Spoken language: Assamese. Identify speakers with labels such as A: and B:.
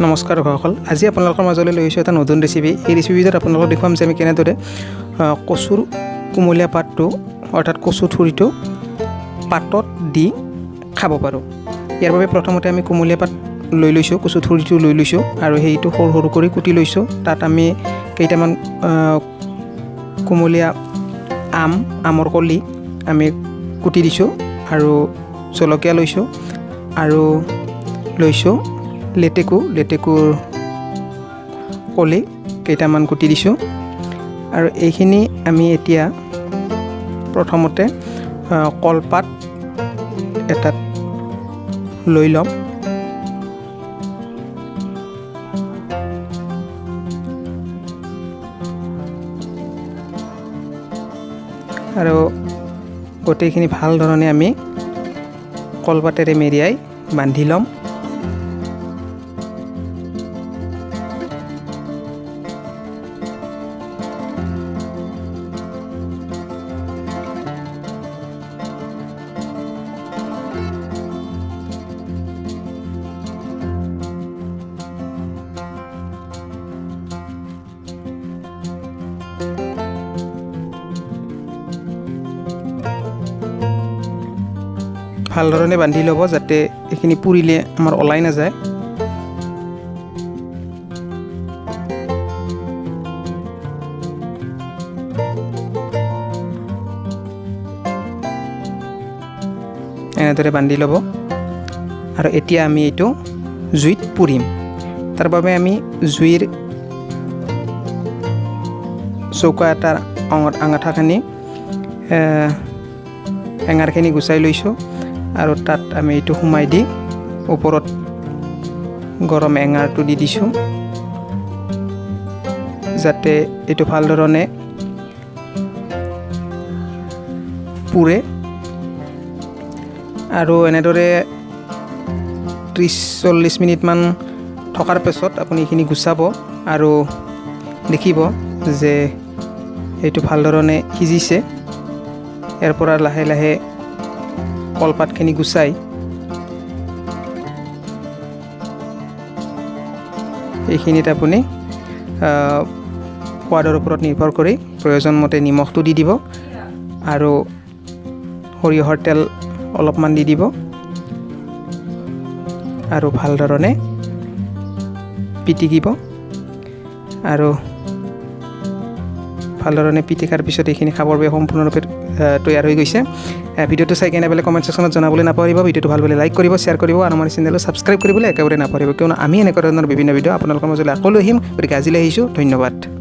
A: নমস্কাৰ দৰ্শকসকল আজি আপোনালোকৰ মাজলৈ লৈ আহিছোঁ এটা নতুন ৰেচিপি এই ৰেচিপিটোত আপোনালোকক দেখুৱাম যে আমি কেনেদৰে কচুৰ কুমলীয়া পাতটো অৰ্থাৎ কচু থুৰিটো পাতত দি খাব পাৰোঁ ইয়াৰ বাবে প্ৰথমতে আমি কুমলীয়া পাত লৈ লৈছোঁ কচু থুৰিটো লৈ লৈছোঁ আৰু সেইটো সৰু সৰু কৰি কুটি লৈছোঁ তাত আমি কেইটামান কুমলীয়া আমৰ কলি আমি কুটি দিছোঁ আৰু জলকীয়া লৈছোঁ আৰু লৈছোঁ লেটেকুৰ কলি কেইটামান কুটি দিছোঁ আৰু এইখিনি আমি এতিয়া প্ৰথমতে কলপাত এটাত লৈ ল'ম আৰু গোটেইখিনি ভাল ধৰণে আমি কলপাতেৰে মেৰিয়াই বান্ধি ল'ম ভাল ধৰণে বান্ধি ল'ব যাতে এইখিনি পুৰিলে আমাৰ ওলাই নাযায় এনেদৰে বান্ধি ল'ব আৰু এতিয়া আমি এইটো জুইত পুৰিম তাৰ বাবে আমি জুইৰ চৌকা এটাৰ আঙঠাখিনি এঙাৰখিনি গুচাই লৈছোঁ আৰু তাত আমি এইটো সোমাই দি ওপৰত গৰম এঙাৰটো দি দিছোঁ যাতে এইটো ভাল ধৰণে পুৰে আৰু এনেদৰে 30-40 মিনিটমান থকাৰ পাছত আপুনি এইখিনি গুচাব আৰু দেখিব যে এইটো ভাল ধৰণে সিজিছে ইয়াৰ পৰা লাহে লাহে কলপাতখিনি গুচাই এইখিনিত আপুনি সোৱাদৰ ওপৰত নিৰ্ভৰ কৰি প্ৰয়োজন মতে নিমখটো দি দিব আৰু সৰিয়হৰ তেল অলপমান দি দিব আৰু ভাল ধৰণে পিটিকিব আৰু ভালধৰণে পিটিকাৰ পিছত এইখিনি খাবৰ বাবে সম্পূৰ্ণৰূপে তৈয়াৰ হৈ গৈছে ভিডিঅ'টো চাই কেনে পেলাই কমেণ্ট ছেকশ্যনত জনাবলৈ নাপাহৰিব ভিডিঅ'টো ভাল পালে লাইক কৰিব শ্বেয়াৰ কৰিব আৰু আমাৰ চেনেলটো ছাবস্ক্ৰাইব কৰিবলৈ একেবাৰে নাপাহৰিব কিয়নো আমি এনেকুৱা ধৰণৰ বিভিন্ন ভিডিঅ' আপোনালোকৰ মাজলৈ আকৌ লৈ আহিম গতিকে আজিলৈ আহিছোঁ ধন্যবাদ।